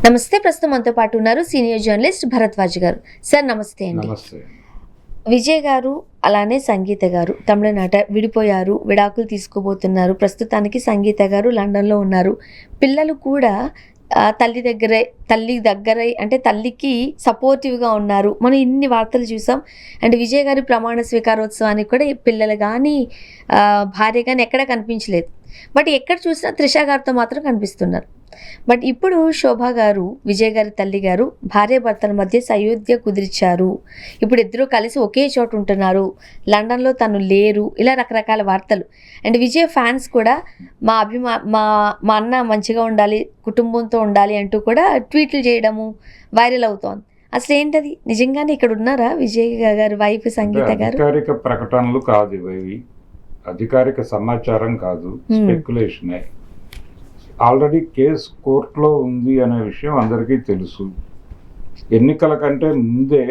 నమస్తే. ప్రస్తుతం మనతో పాటు ఉన్నారు సీనియర్ జర్నలిస్ట్ భరద్వాజ్ గారు. సార్ నమస్తే అండి. నమస్తే. విజయ్ గారు అలానే సంగీత గారు తమిళనాట విడిపోయారు, విడాకులు తీసుకోబోతున్నారు. ప్రస్తుతానికి సంగీత గారు లండన్లో ఉన్నారు. పిల్లలు కూడా తల్లి దగ్గర అంటే తల్లికి సపోర్టివ్గా ఉన్నారు. మనం ఇన్ని వార్తలు చూసాం. అండ్ విజయ్ గారి ప్రమాణ స్వీకారోత్సవానికి కూడా పిల్లలు కానీ భార్య కానీ ఎక్కడా కనిపించలేదు. బట్ ఎక్కడ చూసినా త్రిష గారితో మాత్రం కనిపిస్తున్నారు. బట్ ఇప్పుడు శోభా గారు, విజయ్ గారి తల్లి గారు భార్యాభర్తల మధ్య సయోధ్య కుదిర్చారు. ఇప్పుడు ఇద్దరూ కలిసి ఒకే చోట ఉంటున్నారు. లండన్లో తను లేరు. ఇలా రకరకాల వార్తలు. అండ్ విజయ్ ఫ్యాన్స్ కూడా మా అన్న మంచిగా ఉండాలి, కుటుంబంతో ఉండాలి అంటూ కూడా ట్వీట్లు చేయడము వైరల్ అవుతోంది. అసలు ఏంటది? నిజంగానే ఇక్కడ ఉన్నారా విజయ్ గారి వైఫ్ సంగీత గారు? అధికారిక ప్రకటనలు కాదు ఇవి, అధికారిక సమాచారం కాదు, స్పెక్యులేషనే. ఆల్రెడీ కేసు కోర్టులో ఉంది అనే విషయం అందరికీ తెలుసు. ఎన్నికల కంటే ముందే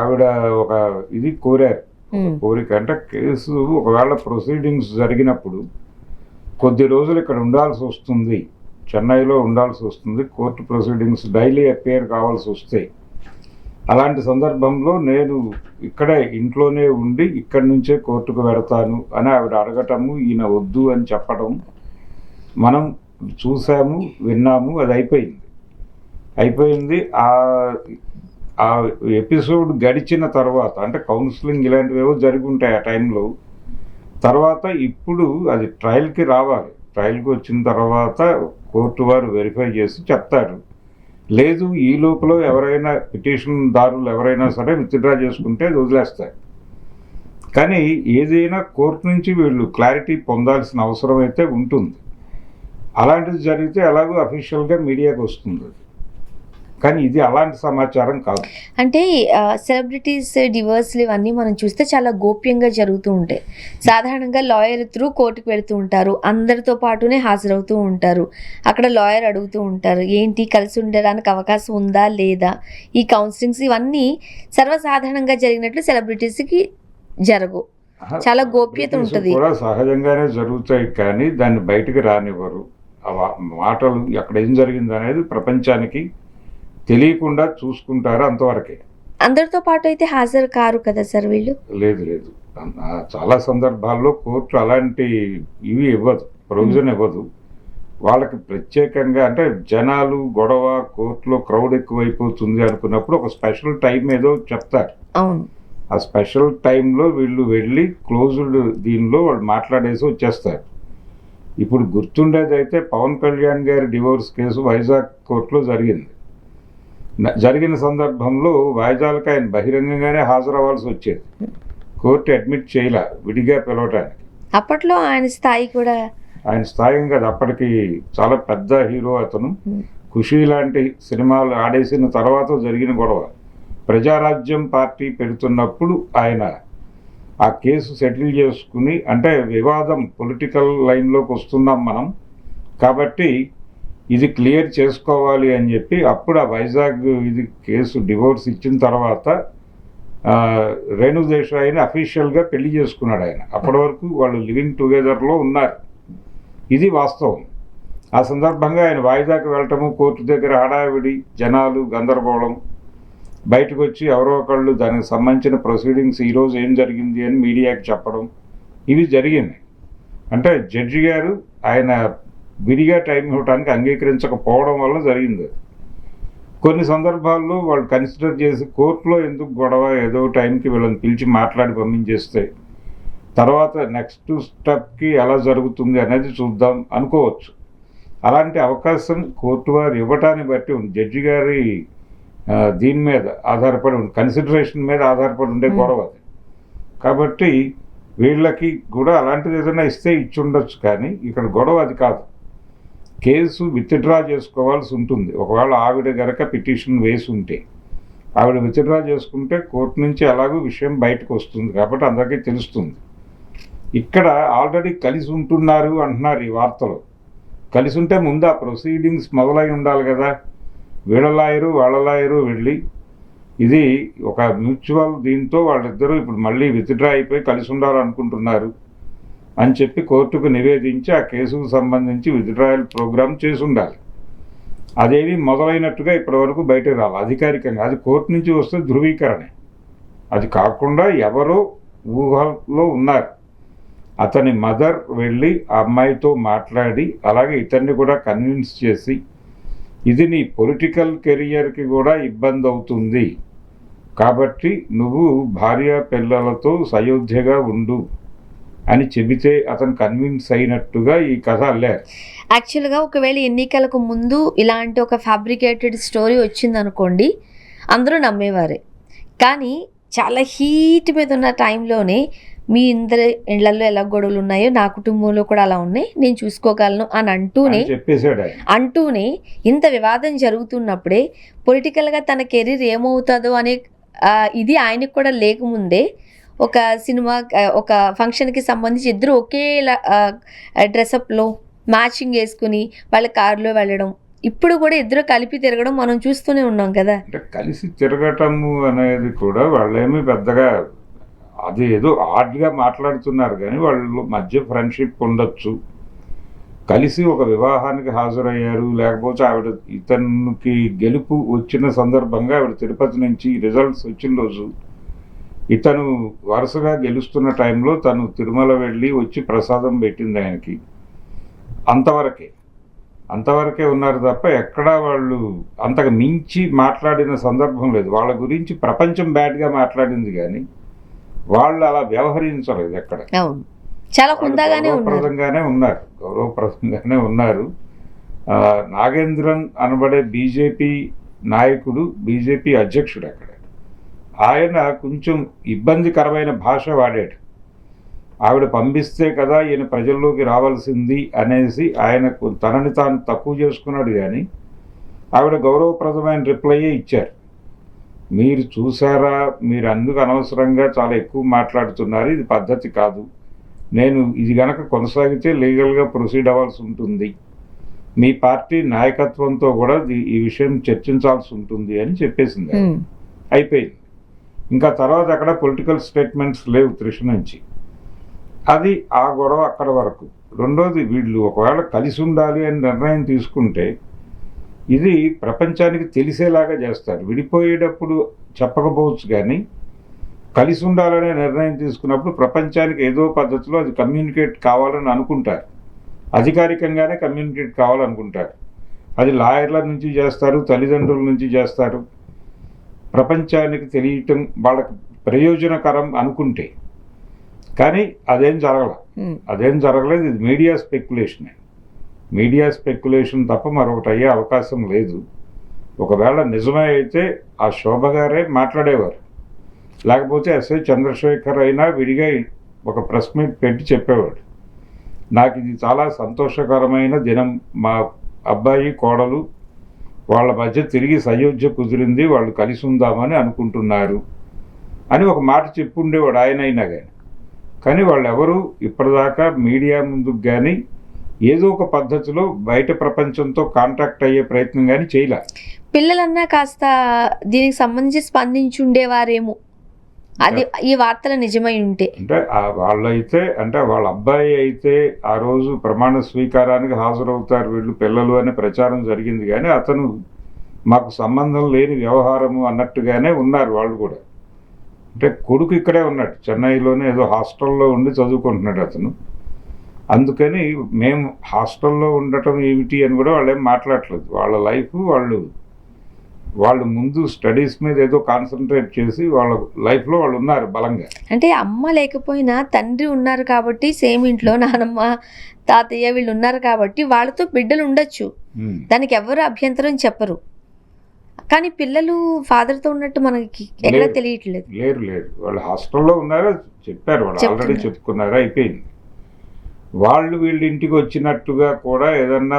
ఆవిడ ఒక ఇది కోరారు, కోరిక. అంటే కేసు ఒకవేళ ప్రొసీడింగ్స్ జరిగినప్పుడు కొద్ది రోజులు ఇక్కడ ఉండాల్సి వస్తుంది, చెన్నైలో ఉండాల్సి వస్తుంది, కోర్టు ప్రొసీడింగ్స్ డైలీ అపేర్ కావాల్సి వస్తాయి. అలాంటి సందర్భంలో నేను ఇక్కడే ఇంట్లోనే ఉండి ఇక్కడి నుంచే కోర్టుకు వెడతాను అని ఆవిడ అడగటము, ఈయన వద్దు అని చెప్పడం మనం చూసాము, విన్నాము. అది అయిపోయింది. ఆ ఎపిసోడ్ గడిచిన తర్వాత, అంటే కౌన్సిలింగ్ ఇలాంటివేవో జరిగి ఉంటాయి ఆ టైంలో. తర్వాత ఇప్పుడు అది ట్రయల్కి రావాలి. ట్రయల్కి వచ్చిన తర్వాత కోర్టు వారు వెరిఫై చేసి చెప్తారు. లేదు ఈ లోపల ఎవరైనా పిటిషన్దారులు ఎవరైనా సరే విత్డ్రా చేసుకుంటే అది వదిలేస్తారు. కానీ ఏదైనా కోర్టు నుంచి వీళ్ళు క్లారిటీ పొందాల్సిన అవసరం అయితే ఉంటుంది. అలాంటిది జరిగితే ఎలాగో అఫీషియల్గా మీడియాకి వస్తుంది. కానీ ఇది అలాంటి సమాచారం కాదు. అంటే సెలబ్రిటీస్ డివోర్స్లు ఇవన్నీ మనం చూస్తే చాలా గోప్యంగా జరుగుతూ ఉంటాయి. సాధారణంగా లాయర్ త్రూ కోర్టుకు వెళుతూ ఉంటారు, అందరితో పాటునే హాజరవుతూ ఉంటారు. అక్కడ లాయర్ అడుగుతూ ఉంటారు, ఏంటి కలిసి ఉండడానికి అవకాశం ఉందా లేదా, ఈ కౌన్సిలింగ్స్ ఇవన్నీ సర్వసాధారణంగా జరిగినట్లు సెలబ్రిటీస్కి జరగవు. చాలా గోప్యత ఉంటుంది. కూడా సహజంగానే జరుగుతాయి, కానీ దాన్ని బయటకు రానివ్వరు. ఆ మాటలు అక్కడ ఏం జరిగింది అనేది ప్రపంచానికి తెలియకుండా చూసుకుంటారు, అంతవరకే. అందరితో పాటు అయితే హాజరు కారు కదా సార్ వీళ్ళు? లేదు. చాలా సందర్భాల్లో కోర్టు అలాంటి ఇవి ఇవ్వదు, ప్రొవిజన్ ఇవ్వదు. వాళ్ళకి ప్రత్యేకంగా అంటే జనాలు గొడవ, కోర్టులో క్రౌడ్ ఎక్కువైపోతుంది అనుకున్నప్పుడు ఒక స్పెషల్ టైం ఏదో చెప్తారు. అవును. ఆ స్పెషల్ టైంలో వీళ్ళు వెళ్ళి క్లోజ్డ్ దీనిలో వాళ్ళు మాట్లాడేసి వచ్చేస్తారు. ఇప్పుడు గుర్తుండేది అయితే పవన్ కళ్యాణ్ గారి డివోర్స్ కేసు వైజాగ్ కోర్టులో జరిగిన సందర్భంలో వైజాగ్కి ఆయన బహిరంగంగానే హాజరవ్వాల్సి వచ్చేది. కోర్టు అడ్మిట్ చేయలే, విడిగా పిలవటానికి. అప్పట్లో ఆయన స్థాయి కూడా, ఆయన స్థాయి కాదు, అప్పటికి చాలా పెద్ద హీరో అతను. ఖుషీ లాంటి సినిమాలు ఆడేసిన తర్వాత జరిగిన గొడవ. ప్రజారాజ్యం పార్టీ పెడుతున్నప్పుడు ఆయన ఆ కేసు సెటిల్ చేసుకుని, అంటే వివాదం పొలిటికల్ లైన్లోకి వస్తున్నాం మనం కాబట్టి ఇది క్లియర్ చేసుకోవాలి అని చెప్పి అప్పుడు ఆ వైజాగ్ ఇది కేసు డివోర్స్ ఇచ్చిన తర్వాత రేణు దేశాయిని అఫీషియల్గా పెళ్లి చేసుకున్నాడు ఆయన. అప్పటి వరకు వాళ్ళు లివింగ్ టుగెదర్లో ఉన్నారు. ఇది వాస్తవం. ఆ సందర్భంగా ఆయన వైజాగ్ వెళ్ళటము, కోర్టు దగ్గర హడావిడి, జనాలు, గందరగోళం, బయటకు వచ్చి ఎవరో ఒకళ్ళు దానికి సంబంధించిన ప్రొసీడింగ్స్ ఈరోజు ఏం జరిగింది అని మీడియాకి చెప్పడం, ఇవి జరిగింది. అంటే జడ్జి గారు ఆయన విడిగా టైం ఇవ్వడానికి అంగీకరించకపోవడం వల్ల జరిగింది. కొన్ని సందర్భాల్లో వాళ్ళు కన్సిడర్ చేసి కోర్టులో ఎందుకు గొడవ, ఏదో టైంకి వీళ్ళని పిలిచి మాట్లాడి పంపించేస్తే తర్వాత నెక్స్ట్ స్టెప్కి ఎలా జరుగుతుంది అనేది చూద్దాం అనుకోవచ్చు. అలాంటి అవకాశం కోర్టు వారు ఇవ్వటాన్ని బట్టి ఉంది. జడ్జి గారి దీని మీద ఆధారపడి ఉంది, కన్సిడరేషన్ మీద ఆధారపడి ఉండే గొడవ అది. కాబట్టి వీళ్ళకి కూడా అలాంటిది ఏదైనా ఇస్తే ఇచ్చి ఉండొచ్చు, కానీ ఇక్కడ గొడవ అది కాదు. కేసు విత్డ్రా చేసుకోవాల్సి ఉంటుంది. ఒకవేళ ఆవిడ గనక పిటిషన్ వేసి ఉంటే, ఆవిడ విత్డ్రా చేసుకుంటే కోర్టు నుంచి ఎలాగో విషయం బయటకు వస్తుంది కాబట్టి అందరికీ తెలుస్తుంది. ఇక్కడ ఆల్రెడీ కలిసి ఉంటున్నారు అంటున్నారు ఈ వార్తలో. కలిసి ఉంటే ముందు ఆ ప్రొసీడింగ్స్ మొదలై ఉండాలి కదా. వీళ్ళ లాయరు వాళ్ళ లాయరు వెళ్ళి ఇది ఒక మ్యూచువల్ దీంతో వాళ్ళిద్దరూ ఇప్పుడు మళ్ళీ విత్డ్రా అయిపోయి కలిసి ఉండాలనుకుంటున్నారు అని చెప్పి కోర్టుకు నివేదించి ఆ కేసుకు సంబంధించి విత్డ్రాయల్ ప్రోగ్రామ్ చేసి ఉండాలి. అదేవి మొదలైనట్టుగా ఇప్పటివరకు బయటకు రాలి అధికారికంగా. అది కోర్టు నుంచి వస్తే ధృవీకరణే. అది కాకుండా ఎవరో ఊహలో ఉన్నారు. అతని మదర్ వెళ్ళి ఆ అమ్మాయితో మాట్లాడి అలాగే ఇతన్ని కూడా కన్విన్స్ చేసి ఇది నీ పొలిటికల్ కెరియర్కి కూడా ఇబ్బంది అవుతుంది కాబట్టి నువ్వు భార్య పిల్లలతో సయోధ్యగా ఉండు అని చెబితే అతను కన్విన్స్ అయినట్టుగా ఈ కథ అల్లారు. యాక్చువల్గా ఒకవేళ ఎన్నికలకు ముందు ఇలాంటి ఒక ఫ్యాబ్రికేటెడ్ స్టోరీ వచ్చిందనుకోండి, అందరూ నమ్మేవారే. కానీ చాలా హీట్ మీద ఉన్న టైంలోనే మీ ఇందరి ఇళ్లలో ఎలా గొడవలు ఉన్నాయో నా కుటుంబంలో కూడా అలా ఉన్నాయి, నేను చూసుకోగలను అని చెప్పేశాడు. అంటూనే ఇంత వివాదం జరుగుతున్నప్పుడే పొలిటికల్గా తన కెరీర్ ఏమవుతుందో అనే ఇది ఆయనకు కూడా లేకముందే ఒక సినిమా ఒక ఫంక్షన్కి సంబంధించి ఇద్దరు ఒకే డ్రెస్అప్లో మ్యాచింగ్ వేసుకుని వాళ్ళ కారులో వెళ్ళడం, ఇప్పుడు కూడా ఇద్దరు కలిపి తిరగడం మనం చూస్తూనే ఉన్నాం కదా. అంటే కలిసి తిరగటము అనేది కూడా వాళ్ళేమీ పెద్దగా అది ఏదో ఆర్డ్గా మాట్లాడుతున్నారు కానీ వాళ్ళ మధ్య ఫ్రెండ్షిప్ ఉండొచ్చు. కలిసి ఒక వివాహానికి హాజరయ్యారు, లేకపోతే ఆవిడ ఇతనికి గెలుపు వచ్చిన సందర్భంగా ఆవిడ తిరుపతి నుంచి రిజల్ట్స్ వచ్చిన రోజు ఇతను వరుసగా గెలుస్తున్న టైంలో తను తిరుమల వెళ్ళి వచ్చి ప్రసాదం పెట్టింది ఆయనకి. అంతవరకే ఉన్నారు తప్ప ఎక్కడా వాళ్ళు అంతకు మించి మాట్లాడిన సందర్భం లేదు. వాళ్ళ గురించి ప్రపంచం బ్యాడ్గా మాట్లాడింది కానీ వాళ్ళు అలా వ్యవహరించలేదు ఎక్కడ. చాలా గౌరవప్రదంగానే ఉన్నారు. నాగేంద్రన్ అనబడే బీజేపీ నాయకుడు, బీజేపీ అధ్యక్షుడు అక్కడ, ఆయన కొంచెం ఇబ్బందికరమైన భాష వాడాడు. ఆవిడ పంపిస్తే కదా ఈయన ప్రజల్లోకి రావాల్సింది అనేసి ఆయన తనని తాను తక్కువ చేసుకున్నాడు కానీ ఆవిడ గౌరవప్రదమైన రిప్లైయే ఇచ్చారు. మీరు చూసారా, మీరు అందుకు అనవసరంగా చాలా ఎక్కువ మాట్లాడుతున్నారు, ఇది పద్ధతి కాదు, నేను ఇది గనక కొనసాగితే లీగల్గా ప్రొసీడ్ అవ్వాల్సి ఉంటుంది, మీ పార్టీ నాయకత్వంతో కూడా ఈ విషయం చర్చించాల్సి ఉంటుంది అని చెప్పేసింది. అయిపోయింది. ఇంకా తర్వాత అక్కడ పొలిటికల్ స్టేట్మెంట్స్ లేవు త్రిష నుంచి. అది ఆ గొడవ అక్కడ వరకు. రెండోది, వీళ్ళు ఒకవేళ కలిసి ఉండాలి అని నిర్ణయం తీసుకుంటే ఇది ప్రపంచానికి తెలిసేలాగా చేస్తారు. విడిపోయేటప్పుడు చెప్పకపోవచ్చు కానీ కలిసి ఉండాలనే నిర్ణయం తీసుకున్నప్పుడు ప్రపంచానికి ఏదో పద్ధతిలో అది కమ్యూనికేట్ కావాలని అనుకుంటారు, అధికారికంగానే కమ్యూనికేట్ కావాలనుకుంటారు. అది లాయర్ల నుంచి చేస్తారు, తల్లిదండ్రుల నుంచి చేస్తారు. ప్రపంచానికి తెలియటం వాళ్ళకి ప్రయోజనకరం అనుకుంటే. కానీ అదేం జరగలేదు. ఇది మీడియా స్పెక్యులేషన్ తప్ప మరొకటి అయ్యే అవకాశం లేదు. ఒకవేళ నిజమే అయితే ఆ శోభ గారే మాట్లాడేవారు, లేకపోతే ఎస్ఐ చంద్రశేఖర్ అయినా విడిగా ఒక ప్రెస్ మీట్ పెట్టి చెప్పేవాడు, నాకు ఇది చాలా సంతోషకరమైన దినం, మా అబ్బాయి కోడలు వాళ్ళ మధ్య తిరిగి సయోధ్య కుదిరింది, వాళ్ళు కలిసి ఉందామని అనుకుంటున్నారు అని ఒక మాట చెప్పుండేవాడు ఆయన అయినా కానీ వాళ్ళు ఎవరు ఇప్పటిదాకా మీడియా ముందుకు కానీ ఏదో ఒక పద్ధతిలో బయట ప్రపంచంతో కాంటాక్ట్ అయ్యే ప్రయత్నం కానీ చేయలే. పిల్లలన్నా కాస్త దీనికి సంబంధించి స్పందించి ఉండేవారేమో, అది ఈ వార్తలు నిజమై ఉంటే. అంటే వాళ్ళైతే, అంటే వాళ్ళ అబ్బాయి అయితే ఆ రోజు ప్రమాణ స్వీకారానికి హాజరవుతారు వీళ్ళు పిల్లలు అనే ప్రచారం జరిగింది కానీ అతను మాకు సంబంధం లేని వ్యవహారము అన్నట్టుగానే ఉన్నారు వాళ్ళు కూడా. అంటే కొడుకు ఇక్కడే ఉన్నాడు, చెన్నైలోనే ఏదో హాస్టల్లో ఉండి చదువుకుంటున్నాడు అతను. అందుకని మేము హాస్టల్లో ఉండటం ఏమిటి అని కూడా వాళ్ళు ఏం మాట్లాడలేదు. వాళ్ళ లైఫ్ వాళ్ళు ముందు స్టడీస్ మీద ఏదో కాన్సన్ట్రేట్ చేసి వాళ్ళ లైఫ్లో వాళ్ళు ఉన్నారు బలంగా. అంటే అమ్మ లేకపోయినా తండ్రి ఉన్నారు కాబట్టి, సేమ్ ఇంట్లో నానమ్మ తాతయ్య వీళ్ళు ఉన్నారు కాబట్టి వాళ్ళతో బిడ్డలు ఉండొచ్చు, దానికి ఎవరు అభ్యంతరం చెప్పరు. కానీ పిల్లలు ఫాదర్తో ఉన్నట్టు మనకి ఎక్కడ తెలియట్లేదు. లేరు వాళ్ళు హాస్టల్లో ఉన్నారో చెప్పారు, వాళ్ళు ఆల్రెడీ చెప్పుకున్నారు, అయిపోయింది. వాళ్ళు వీళ్ళ ఇంటికి వచ్చినట్టుగా కూడా ఏదన్నా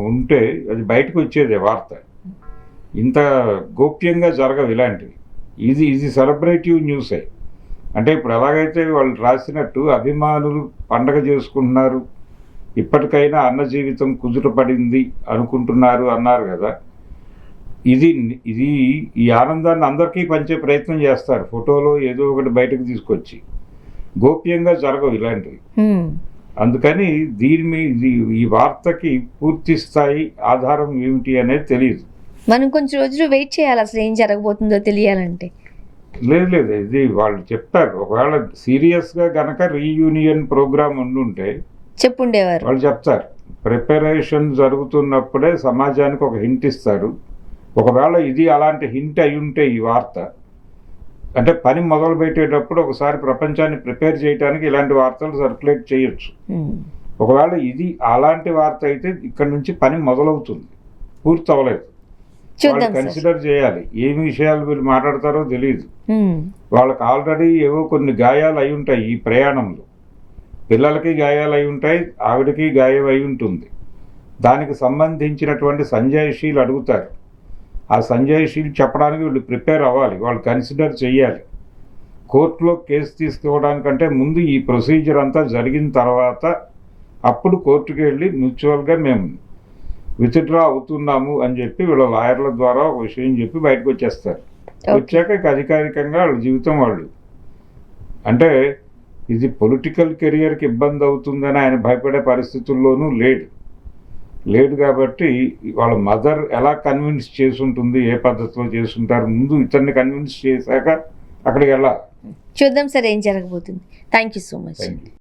ఉంటే అది బయటకు వచ్చేదే వార్త. ఇంత గోప్యంగా జరగవు ఇలాంటివి. ఇది సెలబ్రేటివ్ న్యూసే. అంటే ఇప్పుడు ఎలాగైతే వాళ్ళు రాసినట్టు అభిమానులు పండగ చేసుకుంటున్నారు, ఇప్పటికైనా అన్న జీవితం కుదుటపడింది అనుకుంటున్నారు అన్నారు కదా, ఇది ఈ ఆనందాన్ని అందరికీ పంచే ప్రయత్నం చేస్తారు. ఫోటోలో ఏదో ఒకటి బయటకు తీసుకొచ్చి. గోప్యంగా జరగవు ఇలాంటివి. అందుకని ఈ వార్తకి పూర్తి స్థాయి ఆధారం ఏమిటి అనేది తెలియదు. మనం కొంచెం రోజులు వెయిట్ చేయాలి అసలు ఏం జరగబోతుందో తెలియాలంటే. లేదు ఇది వాళ్ళు చెప్తారు. ఒకవేళ సీరియస్గా గనక రీయూనియన్ ప్రోగ్రామ్ ఉండుంటే చెప్పుండేవారు. వాళ్ళు చెప్తారు. ప్రిపరేషన్ జరుగుతున్నప్పుడే సమాజానికి ఒక హింట్ ఇస్తారు. ఒకవేళ ఇది అలాంటి హింట్ అయి ఉంటే ఈ వార్త, అంటే పని మొదలు పెట్టేటప్పుడు ఒకసారి ప్రపంచాన్ని ప్రిపేర్ చేయడానికి ఇలాంటి వార్తలు సర్క్యులేట్ చేయొచ్చు. ఒకవేళ ఇది అలాంటి వార్త అయితే ఇక్కడ నుంచి పని మొదలవుతుంది, పూర్తి అవ్వలేదు. వాళ్ళు కన్సిడర్ చేయాలి. ఏమి విషయాలు వీళ్ళు మాట్లాడతారో తెలియదు. వాళ్ళకి ఆల్రెడీ ఏవో కొన్ని గాయాలు అయి ఉంటాయి ఈ ప్రయాణంలో. పిల్లలకి గాయాలు అయి ఉంటాయి, ఆవిడకి గాయం అయి ఉంటుంది. దానికి సంబంధించినటువంటి సంజాయిషీలు అడుగుతారు. ఆ సంజాయిషీలు చెప్పడానికి వీళ్ళు ప్రిపేర్ అవ్వాలి, వాళ్ళు కన్సిడర్ చేయాలి. కోర్టులో కేసు తీసుకోవడానికంటే ముందు ఈ ప్రొసీజర్ అంతా జరిగిన తర్వాత అప్పుడు కోర్టుకు వెళ్ళి మ్యూచువల్గా మేము విత్డ్రా అవుతున్నాము అని చెప్పి వీళ్ళ లాయర్ల ద్వారా ఒక విషయం చెప్పి బయటకు వచ్చేస్తారు. వచ్చాక ఇక అధికారికంగా వాళ్ళ జీవితం వాళ్ళు, అంటే ఇది పొలిటికల్ కెరియర్కి ఇబ్బంది అవుతుందని ఆయన భయపడే పరిస్థితుల్లోనూ లేడు కాబట్టి వాళ్ళ మదర్ ఎలా కన్విన్స్ చేసుంటుంది, ఏ పద్ధతిలో చేసుంటారు, ముందు ఇతన్ని కన్విన్స్ చేశాక అక్కడికి వెళ్ళాలి. చూద్దాం సార్ ఏం జరగబోతుంది. Thank you so much. Thank you.